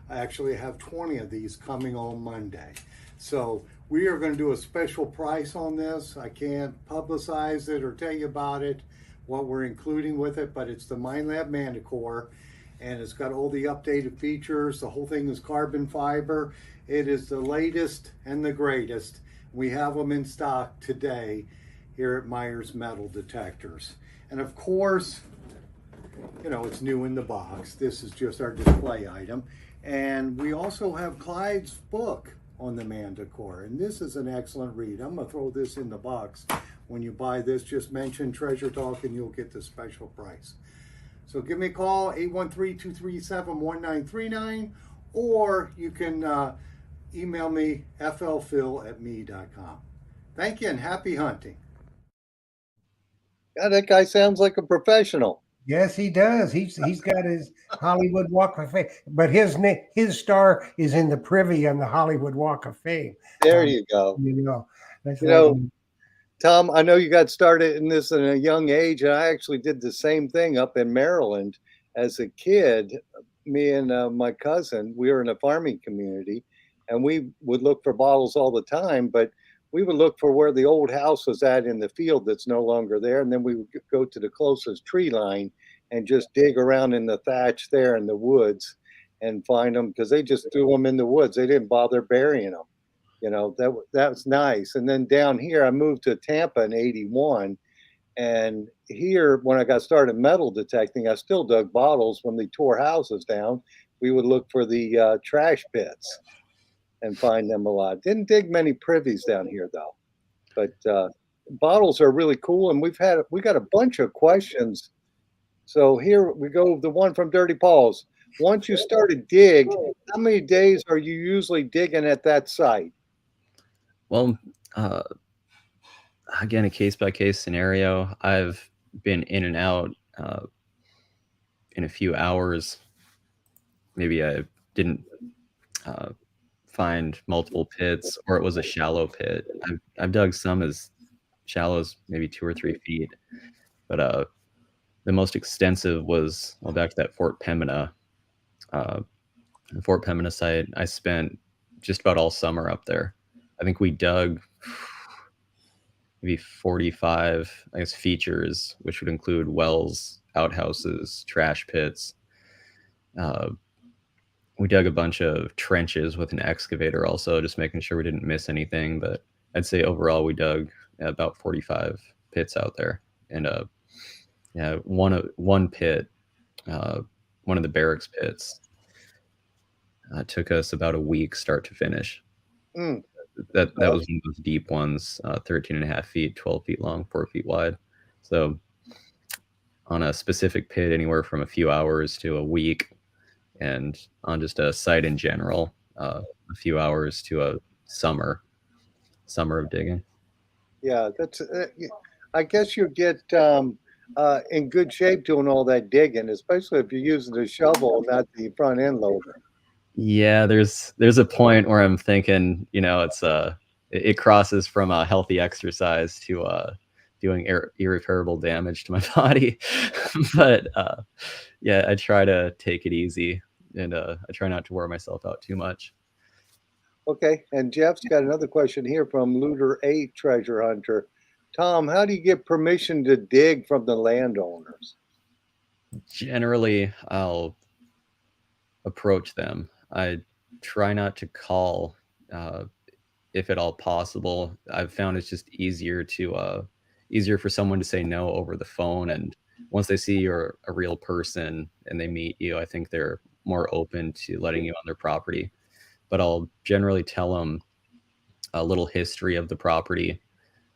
I actually have 20 of these coming on Monday. So we are going to do a special price on this. I can't publicize it or tell you about it, what we're including with it, but it's the MindLab Manicore, and it's got all the updated features. The whole thing is carbon fiber. It is the latest and the greatest. We have them in stock today here at Myers Metal Detectors. And of course, you know, it's new in the box. This is just our display item. And we also have Clyde's book on the Manicore, and this is an excellent read. I'm going to throw this in the box. When you buy this, just mention Treasure Talk and you'll get the special price. So give me a call, 813-237-1939, or you can email me, flphil@me.com. Thank you and happy hunting. Yeah, that guy sounds like a professional. Yes, he does. He's got his Hollywood Walk of Fame, but his star is in the Privvy on the Hollywood Walk of Fame. There you go. That's You know, Tom, I know you got started in this at a young age, and I actually did the same thing up in Maryland as a kid. Me and my cousin, we were in a farming community, and we would look for bottles all the time, but we would look for where the old house was at in the field that's no longer there, and then we would go to the closest tree line and just dig around in the thatch there in the woods and find them, because they just threw them in the woods. They didn't bother burying them. You know, that was nice. And then down here, I moved to Tampa in 81. And here, when I got started metal detecting, I still dug bottles. When they tore houses down, we would look for the trash pits and find them a lot. Didn't dig many privies down here, though. But bottles are really cool. And we got a bunch of questions. So here we go, the one from Dirty Paws. Once you start a dig, how many days are you usually digging at that site? Well, again, a case-by-case scenario. I've been in and out in a few hours. Maybe I didn't find multiple pits, or it was a shallow pit. I've dug some as shallow as maybe 2 or 3 feet, but the most extensive was, well, back to that Fort Pembina. the Fort Pembina site. I spent just about all summer up there. I think we dug maybe 45, I guess, features, which would include wells, outhouses, trash pits. We dug a bunch of trenches with an excavator also, just making sure we didn't miss anything. But I'd say overall we dug about 45 pits out there. And yeah, one pit, one of the barracks pits, took us about a week start to finish. Mm. That was one of those deep ones, 13 and a half feet, 12 feet long, 4 feet wide. So on a specific pit, anywhere from a few hours to a week, and on just a site in general, a few hours to a summer of digging. Yeah, that's. I guess you get in good shape doing all that digging, especially if you're using the shovel, not the front end loader. Yeah, there's a point where I'm thinking, it's it crosses from a healthy exercise to doing irreparable damage to my body. But yeah, I try to take it easy, and I try not to wear myself out too much. Okay, and Jeff's got another question here from Looter 8 Treasure Hunter. Tom, how do you get permission to dig from the landowners? Generally, I'll approach them. I try not to call, if at all possible. I've found it's just easier for someone to say no over the phone, and once they see you're a real person and they meet you, I think they're more open to letting you on their property. But I'll generally tell them a little history of the property.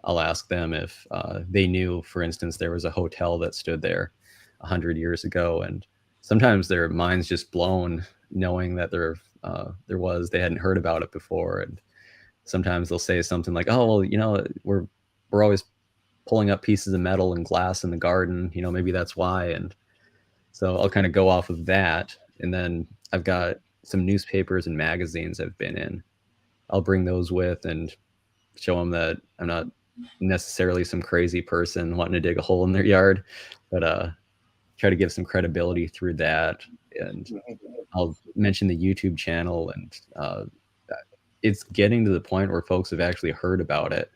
I'll ask them if they knew, for instance, there was a hotel that stood there 100 years ago, and sometimes their mind's just blown knowing that they hadn't heard about it before. And sometimes they'll say something like, "Oh, well, we're always pulling up pieces of metal and glass in the garden. Maybe that's why." And so I'll kind of go off of that, and then I've got some newspapers and magazines I've been in. I'll bring those with and show them that I'm not necessarily some crazy person wanting to dig a hole in their yard, but try to give some credibility through that. And I'll mention the YouTube channel, and it's getting to the point where folks have actually heard about it.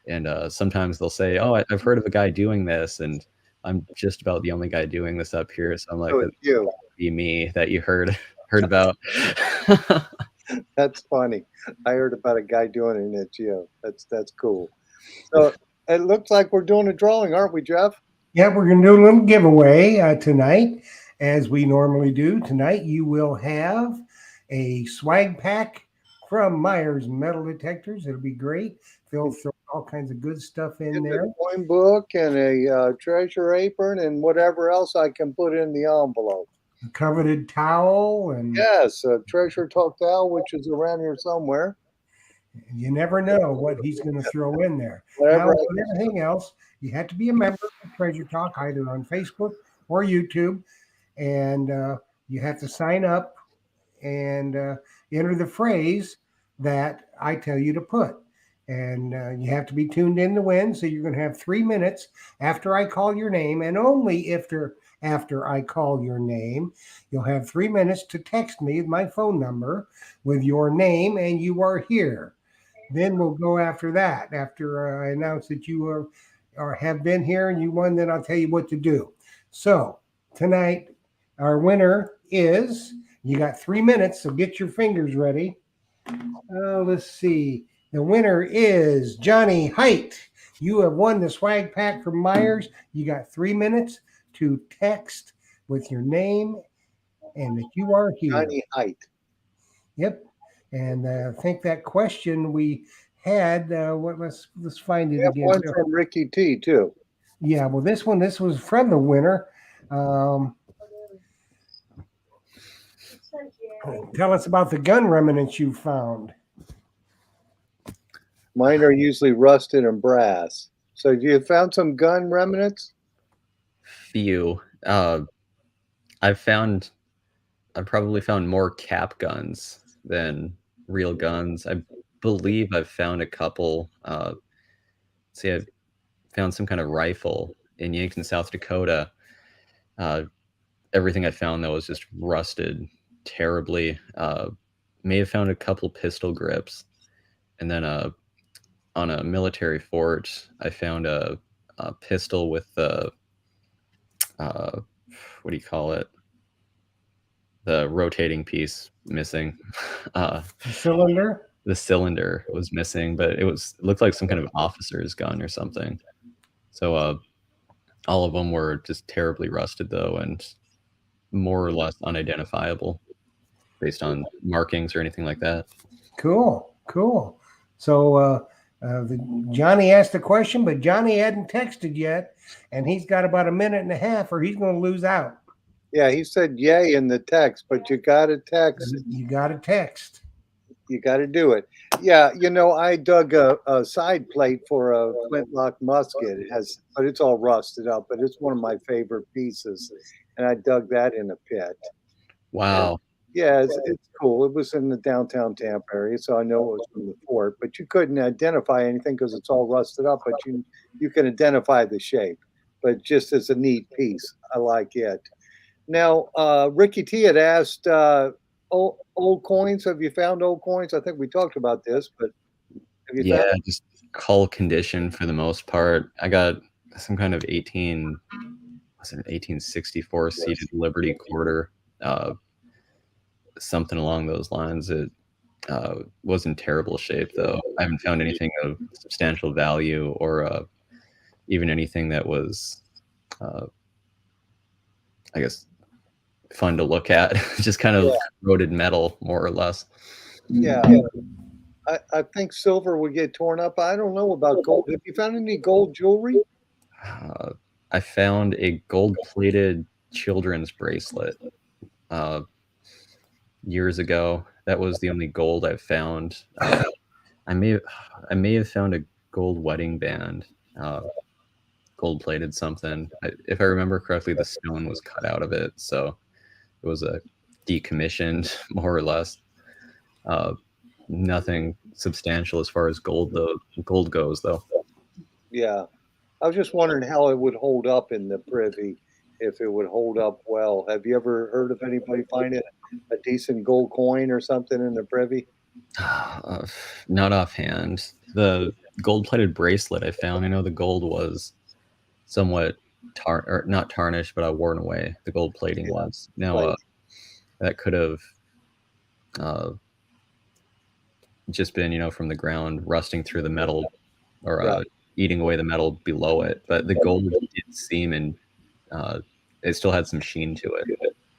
And sometimes they'll say, "Oh, I've heard of a guy doing this," and I'm just about the only guy doing this up here. So I'm like, So it's you. be me that you heard about. That's funny. I heard about a guy doing it, and it's you. That's cool. So it looks like we're doing a drawing, aren't we, Jeff? Yeah, we're going to do a little giveaway tonight, as we normally do. Tonight, you will have a swag pack from Myers Metal Detectors. It'll be great. They'll throw all kinds of good stuff in there. A coin book and a treasure apron and whatever else I can put in the envelope. A coveted towel. And yes, a treasure talk towel, which is around here somewhere. You never know what he's going to throw in there. Whatever. Now, with everything else, you have to be a member of Treasure Talk, either on Facebook or YouTube, and you have to sign up and enter the phrase that I tell you to put. And you have to be tuned in to win. So you're going to have 3 minutes after I call your name, and only after I call your name, you'll have 3 minutes to text me my phone number with your name and you are here. Then we'll go after that. After I announce that you have been here and you won, then I'll tell you what to do. So tonight, our winner is, you got 3 minutes, so get your fingers ready. Let's see. The winner is Johnny Height. You have won the swag pack from Myers. You got 3 minutes to text with your name and that you are here. Johnny Height. Yep. And I think that question we had, let's find it again. One from Ricky T too. Yeah, well, this was from the winner. Tell us about the gun remnants you found. Mine are usually rusted and brass. So have you found some gun remnants? Few. I've probably found more cap guns than real guns. I believe I've found a couple. I've found some kind of rifle in Yankton, South Dakota. Everything I found though was just rusted terribly. May have found a couple pistol grips, and then on a military fort, I found a pistol with the what do you call it? The rotating piece missing. The cylinder. The cylinder was missing, but it looked like some kind of officer's gun or something. So all of them were just terribly rusted though, and more or less unidentifiable based on markings or anything like that. Cool, cool. So Johnny asked a question, but Johnny hadn't texted yet, and he's got about a minute and a half, or he's going to lose out. Yeah, he said yay in the text, but you got to text. You got to text. You got to do it. Yeah, I dug a side plate for a flintlock musket. But it's all rusted up. But it's one of my favorite pieces, and I dug that in a pit. Wow. Yeah, it's cool. It was in the downtown Tampa area, so I know it was from the fort. But you couldn't identify anything because it's all rusted up. But you can identify the shape. But just as a neat piece, I like it. Now, Ricky T had asked. Old coins. Have you found old coins? I think we talked about this, but have you found? Just cull condition for the most part. I got some kind of 1864 seated Liberty quarter, something along those lines. It was in terrible shape, though. I haven't found anything of substantial value or even anything that was, I guess, fun to look at. Just kind of corroded metal, more or less. Yeah. I think silver would get torn up. I don't know about gold. Have you found any gold jewelry? I found a gold-plated children's bracelet years ago. That was the only gold I've found. I may have found a gold wedding band, gold-plated something. If I remember correctly, the stone was cut out of it, so it was a decommissioned, more or less. Nothing substantial as far as gold goes, though. Yeah, I was just wondering how it would hold up in the Privy, if it would hold up well. Have you ever heard of anybody finding a decent gold coin or something in the Privy? Not offhand. The gold-plated bracelet I found, I know the gold was somewhat not tarnished, but worn away. The gold plating was. Now, that could have just been, from the ground, rusting through the metal or eating away the metal below it. But the gold did seem, and it still had some sheen to it.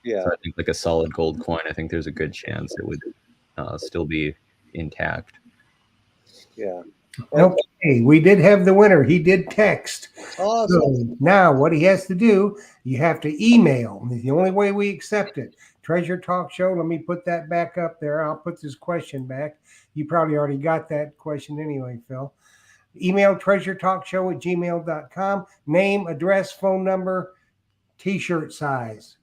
Yeah. So I think like a solid gold coin, I think there's a good chance it would still be intact. Yeah. Okay, we did have the winner. He did text. Awesome. So now what he has to do, you have to email. It's the only way we accept it. Treasure Talk Show. Let me put that back up there. I'll put this question back. You probably already got that question anyway, Phil. Email treasuretalkshow@gmail.com. Name, address, phone number, t-shirt size.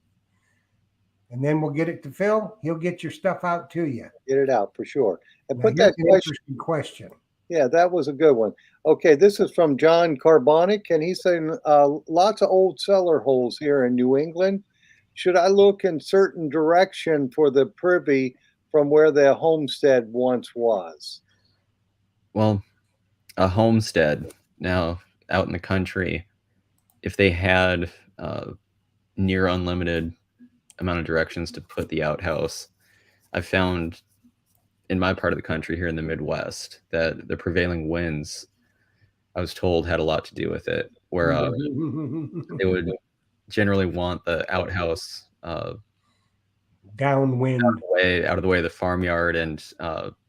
And then we'll get it to Phil. He'll get your stuff out to you. Get it out for sure. And Now, put that interesting question. Yeah, that was a good one. Okay, this is from John Carbonic, and he's saying lots of old cellar holes here in New England. Should I look in certain direction for the Privy from where the homestead once was? Well, a homestead now out in the country, if they had near unlimited amount of directions to put the outhouse, I've found in my part of the country here in the Midwest that the prevailing winds, I was told, had a lot to do with it, where they would generally want the outhouse downwind, out of the way of the farmyard, and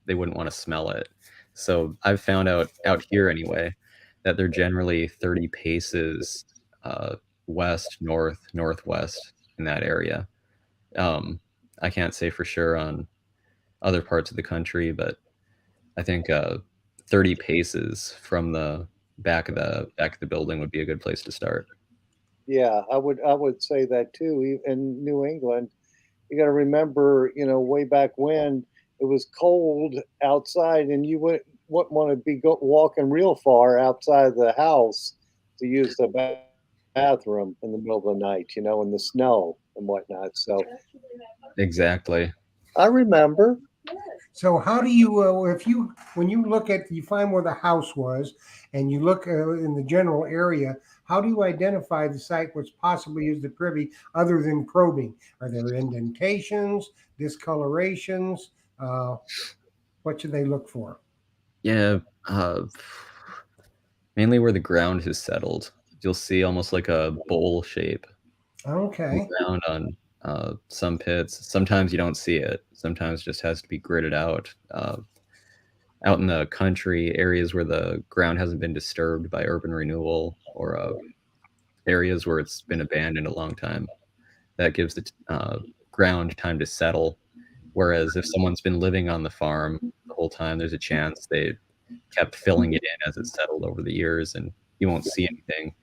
they wouldn't want to smell it. So I've found out here anyway that they're generally 30 paces west, north, northwest in that area. I can't say for sure on other parts of the country, but I think 30 paces from the back of the building would be a good place to start. Yeah, I would say that too. In New England, you got to remember, way back when it was cold outside, and you wouldn't want to be walking real far outside of the house to use the bathroom in the middle of the night, in the snow. and whatnot. So Exactly. I remember. So how do you, when you look at, you find where the house was, and you look in the general area, how do you identify the site which possibly is the privy other than probing? Are there indentations, discolorations? Uh, what should they look for? Yeah, mainly where the ground has settled. You'll see almost like a bowl shape in the Okay. ground on some pits. Sometimes you don't see it. Sometimes it just has to be gridded out. Out in the country, areas where the ground hasn't been disturbed by urban renewal, or areas where it's been abandoned a long time, that gives the ground time to settle. Whereas if someone's been living on the farm the whole time, there's a chance they kept filling it in as it settled over the years, and you won't see anything.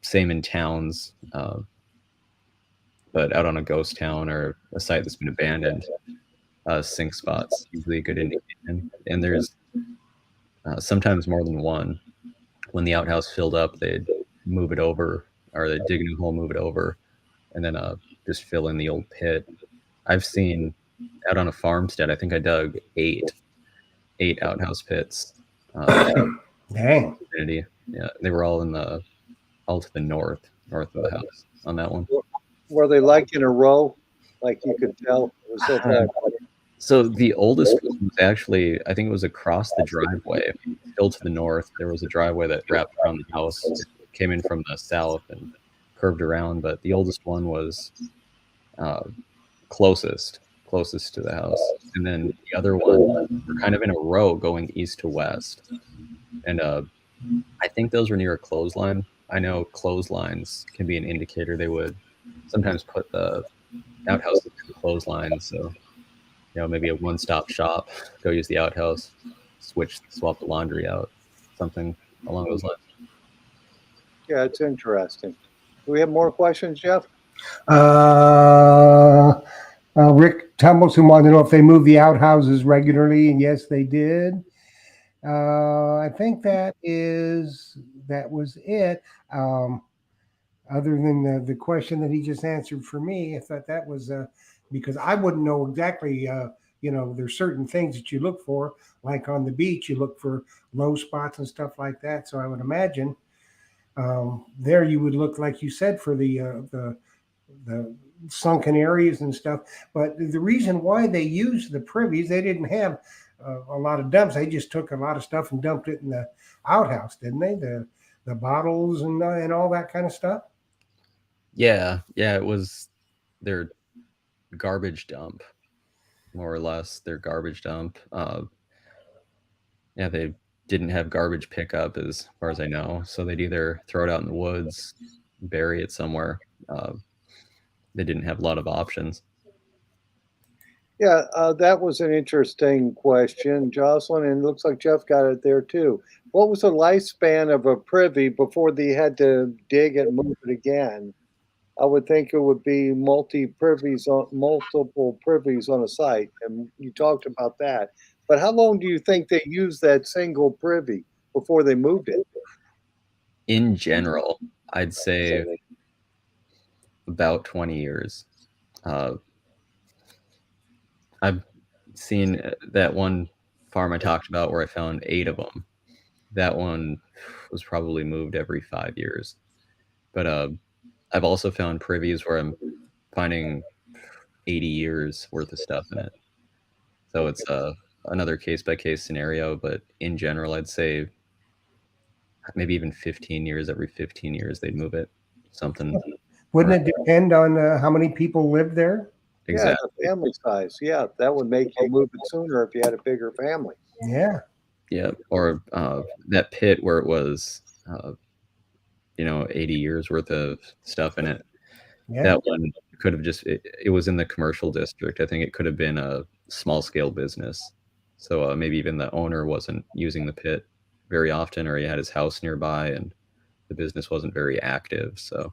Same in towns, but out on a ghost town or a site that's been abandoned, sink spots usually a good indication. And there's sometimes more than one. When the outhouse filled up, they'd move it over, or they'd dig a new hole, move it over, and then just fill in the old pit. I've seen out on a farmstead, I think I dug eight outhouse pits. Dang. Community. Yeah, they were all all to the north of the house on that one. Were they like in a row? Like you could tell? It was so bad. So the oldest one was actually, I think it was across the driveway. Still to the north, there was a driveway that wrapped around the house. It came in from the south and curved around, but the oldest one was closest to the house. And then the other one were kind of in a row going east to west. And I think those were near a clothesline. I know clotheslines can be an indicator. They would sometimes put the outhouse in the clothesline, so maybe a one-stop shop. Go use the outhouse, swap the laundry out, something along those lines. Yeah, it's interesting. Do we have more questions, Jeff? Rick Tumbles, who wanted to know if they move the outhouses regularly, and yes, they did. I think that was it. Other than the question that he just answered for me, I thought that was because I wouldn't know exactly. There's certain things that you look for, like on the beach, you look for low spots and stuff like that. So I would imagine there you would look, like you said, for the sunken areas and stuff. But the reason why they used the privies, they didn't have a lot of dumps. They just took a lot of stuff and dumped it in the outhouse, didn't they? The bottles and all that kind of stuff. Yeah, it was their garbage dump, more or less. Their garbage dump. Yeah, they didn't have garbage pickup as far as I know, so they'd either throw it out in the woods, bury it somewhere. They didn't have a lot of options. Yeah, that was an interesting question, Jocelyn, and it looks like Jeff got it there too. What was the lifespan of a privy before they had to dig and move it again? I would think it would be multiple privies on a site, and you talked about that. But how long do you think they used that single privy before they moved it? In general, I'd say about 20 years. I've seen that one farm I talked about where I found 8 of them. That one was probably moved every 5 years. But I've also found privies where I'm finding 80 years worth of stuff in it. So it's another case-by-case scenario, but in general, I'd say maybe even 15 years. Every 15 years, they'd move it. Something. Wouldn't it depend on how many people live there? Exactly. Yeah, the family size. Yeah, that would make you move it sooner if you had a bigger family. Yeah. Yeah, or that pit where it was, 80 years worth of stuff in it. Yeah. That one could have it was in the commercial district. I think it could have been a small scale business. So maybe even the owner wasn't using the pit very often, or he had his house nearby and the business wasn't very active. So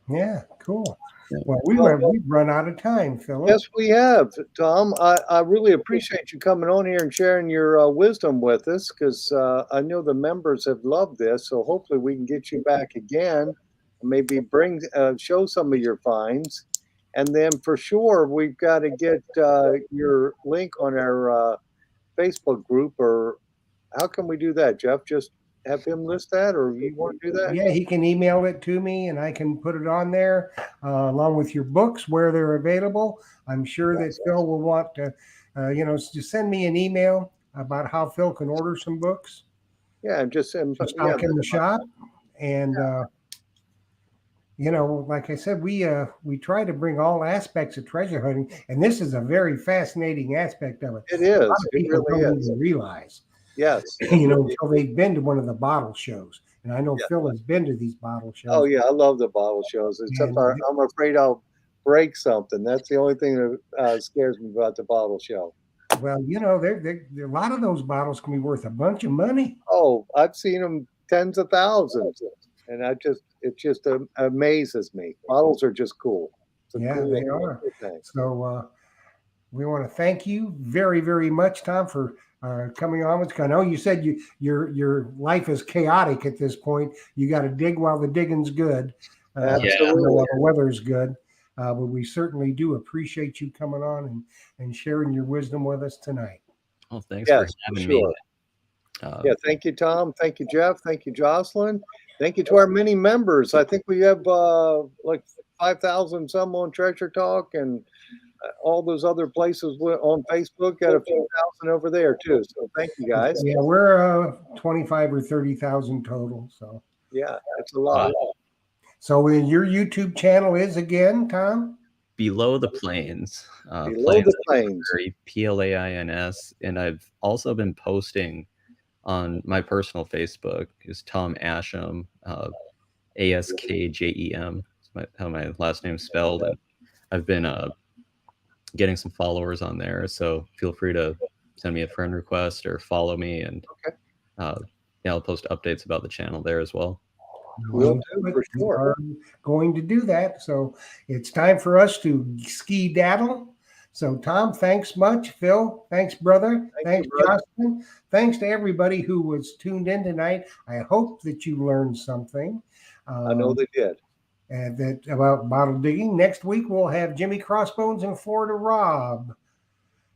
Yeah, cool. yeah. Well, we've run out of time, Philip. Yes, we have, Tom. I really appreciate you coming on here and sharing your wisdom with us because I know the members have loved this. So hopefully we can get you back again maybe bring show some of your finds. And then for sure, we've got to get your link on our Facebook group, or how can we do that, Jeff? Just have him list that, or you want to do that? Yeah, he can email it to me and I can put it on there along with your books where they're available. I'm sure that Phil will want to, just send me an email about how Phil can order some books. Yeah, and just To stock in the shop. And, like I said, we try to bring all aspects of treasure hunting, and this is a very fascinating aspect of it. It is. A lot of It people really don't is. even realize, Yes. until they've been to one of the bottle shows. And I know Yeah. Phil has been to these bottle shows. Oh yeah, I love the bottle shows. Except And- I'm afraid I'll break something. That's the only thing that scares me about the bottle show. Well, a lot of those bottles can be worth a bunch of money. Oh, I've seen them tens of thousands, and it just amazes me. Bottles are just cool. It's a Yeah, cool they are. thing. So we want to thank you very, very much, Tom, for coming on with us. I know you said your life is chaotic at this point. You got to dig while the digging's good. Absolutely. While the weather's good. But we certainly do appreciate you coming on and sharing your wisdom with us tonight. Well, thanks Yes, for having sure. me. Yeah, thank you, Tom. Thank you, Jeff. Thank you, Jocelyn. Thank you to our many members. I think we have like 5,000 some on Treasure Talk, and all those other places on Facebook. Got a few thousand over there too. So thank you, guys. Yeah, we're 25 or 30,000 total. So Yeah, it's a lot. So your YouTube channel is again, Tom? Below the Plains. Below the Plains. Plains, and I've also been posting on my personal Facebook is Tom Asham, ASKJEM. That's how my last name's spelled. And I've been getting some followers on there, so feel free to send me a friend request or follow me, and I'll post updates about the channel there as well. We'll do for sure. We are going to do that. So it's time for us to ski daddle. So Tom, thanks much. Phil, thanks, brother. Thanks, Justin. Thanks to everybody who was tuned in tonight. I hope that you learned something. I know they did. And that about bottle digging. Next week we'll have Jimmy Crossbones and Florida Rob.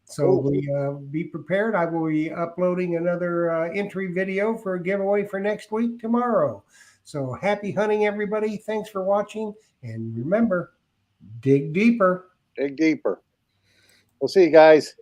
So we be prepared. I will be uploading another entry video for a giveaway for next week tomorrow. So happy hunting, everybody. Thanks for watching. And remember, dig deeper. Dig deeper. We'll see you guys.